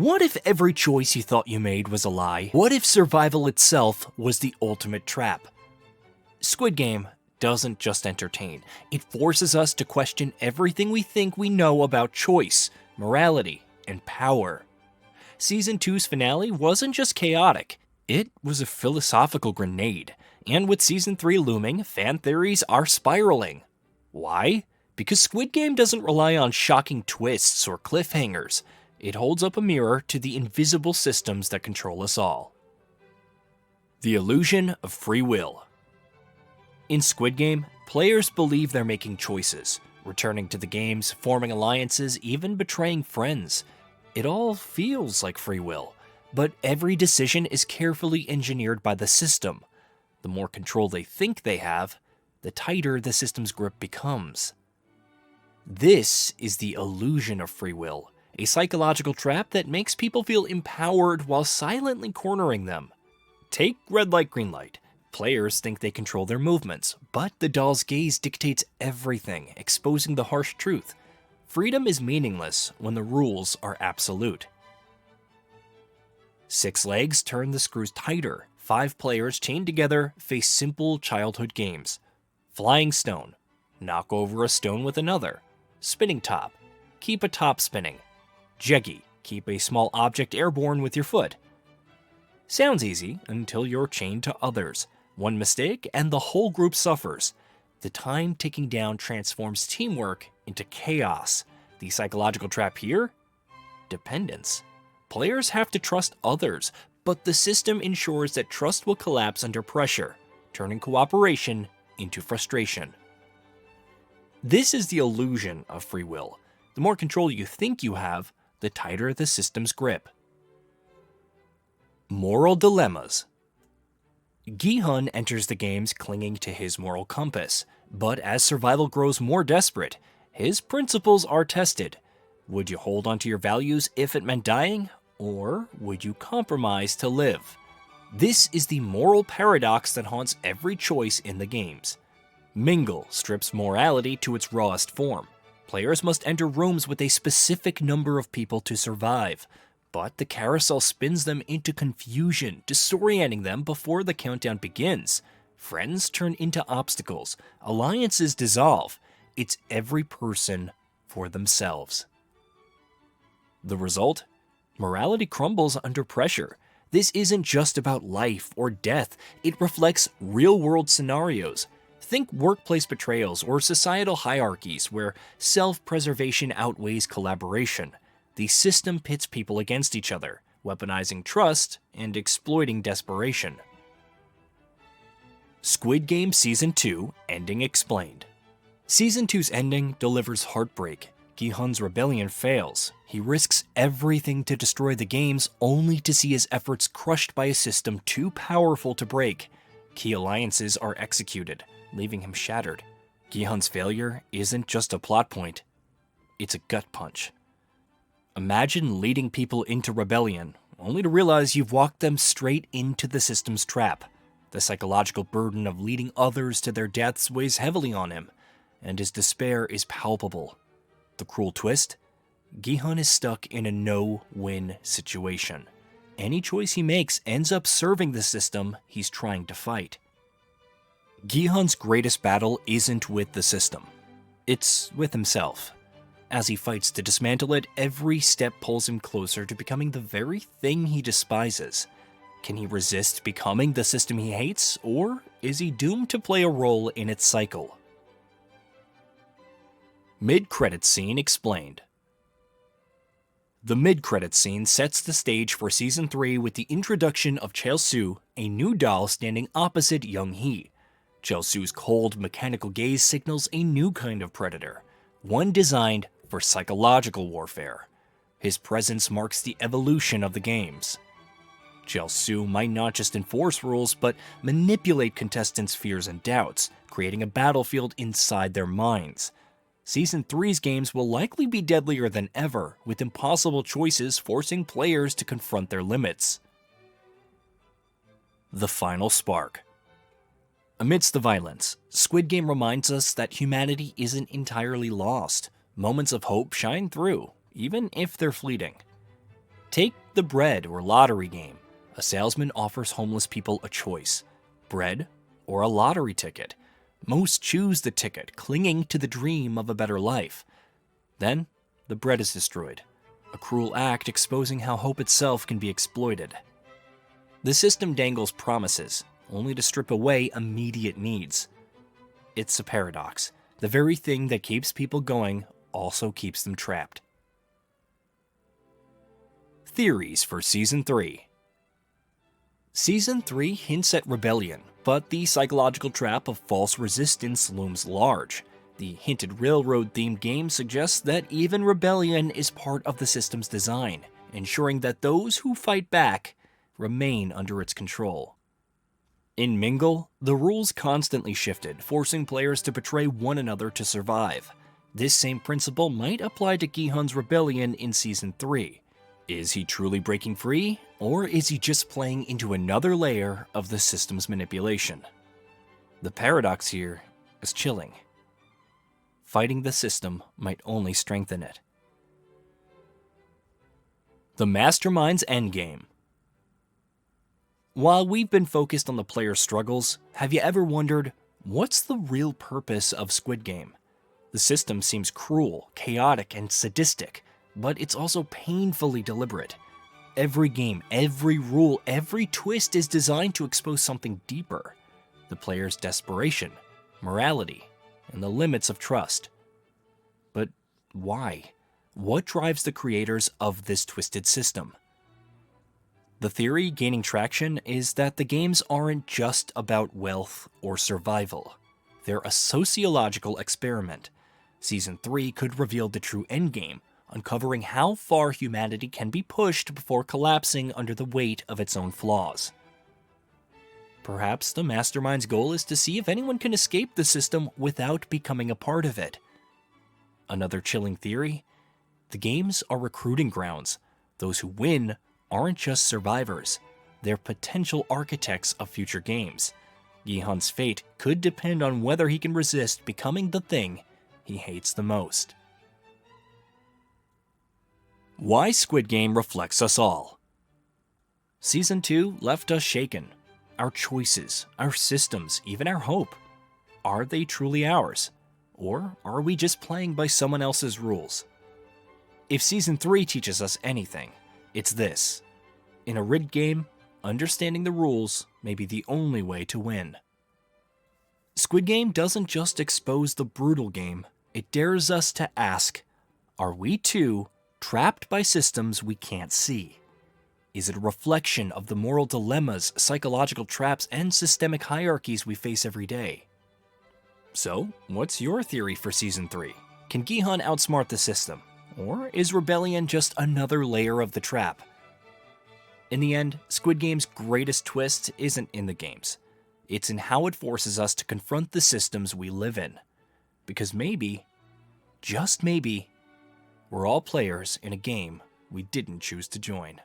What if every choice you thought you made was a lie? What if survival itself was the ultimate trap? Squid Game doesn't just entertain. It forces us to question everything we think we know about choice, morality, and power. Season 2's finale wasn't just chaotic, it was a philosophical grenade. And with Season 3 looming, fan theories are spiraling. Why? Because Squid Game doesn't rely on shocking twists or cliffhangers. It holds up a mirror to the invisible systems that control us all. The illusion of free will. In Squid Game, players believe they're making choices, returning to the games, forming alliances, even betraying friends. It all feels like free will, but every decision is carefully engineered by the system. The more control they think they have, the tighter the system's grip becomes. This is the illusion of free will, a psychological trap that makes people feel empowered while silently cornering them. Take red light, green light. Players think they control their movements, but the doll's gaze dictates everything, exposing the harsh truth. Freedom is meaningless when the rules are absolute. 6 legs turn the screws tighter. 5 players chained together face simple childhood games. Flying stone. Knock over a stone with another. Spinning top. Keep a top spinning. Jeggy. Keep a small object airborne with your foot. Sounds easy until you're chained to others. One mistake and the whole group suffers. The time ticking down transforms teamwork into chaos. The psychological trap here? Dependence. Players have to trust others, but the system ensures that trust will collapse under pressure, turning cooperation into frustration. This is the illusion of free will. The more control you think you have, the tighter the system's grip. Moral dilemmas. Gi-hun enters the games clinging to his moral compass, but as survival grows more desperate, his principles are tested. Would you hold onto your values if it meant dying, or would you compromise to live? This is the moral paradox that haunts every choice in the games. Mingle strips morality to its rawest form. Players must enter rooms with a specific number of people to survive, but the carousel spins them into confusion, disorienting them before the countdown begins. Friends turn into obstacles, alliances dissolve. It's every person for themselves. The result? Morality crumbles under pressure. This isn't just about life or death, it reflects real-world scenarios. Think workplace betrayals or societal hierarchies where self-preservation outweighs collaboration. The system pits people against each other, weaponizing trust and exploiting desperation. Squid Game Season 2 Ending Explained. Season 2's ending delivers heartbreak. Gi-hun's rebellion fails. He risks everything to destroy the games only to see his efforts crushed by a system too powerful to break. Key alliances are executed, leaving him shattered. Gi-hun's failure isn't just a plot point, it's a gut punch. Imagine leading people into rebellion, only to realize you've walked them straight into the system's trap. The psychological burden of leading others to their deaths weighs heavily on him, and his despair is palpable. The cruel twist? Gi-hun is stuck in a no-win situation. Any choice he makes ends up serving the system he's trying to fight. Gi-hun's greatest battle isn't with the system. It's with himself. As he fights to dismantle it, every step pulls him closer to becoming the very thing he despises. Can he resist becoming the system he hates, or is he doomed to play a role in its cycle? Mid-credits scene explained. The mid-credits scene sets the stage for Season 3 with the introduction of Chol-soo, a new doll standing opposite Young-hee. Chol-soo's cold, mechanical gaze signals a new kind of predator, one designed for psychological warfare. His presence marks the evolution of the games. Chol-soo might not just enforce rules, but manipulate contestants' fears and doubts, creating a battlefield inside their minds. Season 3's games will likely be deadlier than ever, with impossible choices forcing players to confront their limits. The final spark. Amidst the violence, Squid Game reminds us that humanity isn't entirely lost. Moments of hope shine through, even if they're fleeting. Take the bread or lottery game. A salesman offers homeless people a choice: bread or a lottery ticket. Most choose the ticket, clinging to the dream of a better life. Then, the bread is destroyed, a cruel act exposing how hope itself can be exploited. The system dangles promises, only to strip away immediate needs. It's a paradox. The very thing that keeps people going also keeps them trapped. Theories for Season 3. Season 3 hints at rebellion, but the psychological trap of false resistance looms large. The hinted railroad-themed game suggests that even rebellion is part of the system's design, ensuring that those who fight back remain under its control. In Mingle, the rules constantly shifted, forcing players to betray one another to survive. This same principle might apply to Gi-hun's rebellion in Season 3. Is he truly breaking free, or is he just playing into another layer of the system's manipulation? The paradox here is chilling. Fighting the system might only strengthen it. The Mastermind's Endgame. While we've been focused on the player's struggles, have you ever wondered, what's the real purpose of Squid Game? The system seems cruel, chaotic, and sadistic, but it's also painfully deliberate. Every game, every rule, every twist is designed to expose something deeper: the player's desperation, morality, and the limits of trust. But why? What drives the creators of this twisted system? The theory gaining traction is that the games aren't just about wealth or survival. They're a sociological experiment. Season 3 could reveal the true endgame, uncovering how far humanity can be pushed before collapsing under the weight of its own flaws. Perhaps the Mastermind's goal is to see if anyone can escape the system without becoming a part of it. Another chilling theory: the games are recruiting grounds. Those who win aren't just survivors, they're potential architects of future games. Gi-hun's fate could depend on whether he can resist becoming the thing he hates the most. Why Squid Game reflects us all. Season 2 left us shaken. Our choices, our systems, even our hope. Are they truly ours? Or are we just playing by someone else's rules? If Season 3 teaches us anything, it's this: in a rigged game, understanding the rules may be the only way to win. Squid Game doesn't just expose the brutal game, it dares us to ask, are we too trapped by systems we can't see? Is it a reflection of the moral dilemmas, psychological traps, and systemic hierarchies we face every day? So, what's your theory for Season 3? Can Gi-hun outsmart the system? Or is rebellion just another layer of the trap? In the end, Squid Game's greatest twist isn't in the games. It's in how it forces us to confront the systems we live in. Because maybe, just maybe, we're all players in a game we didn't choose to join.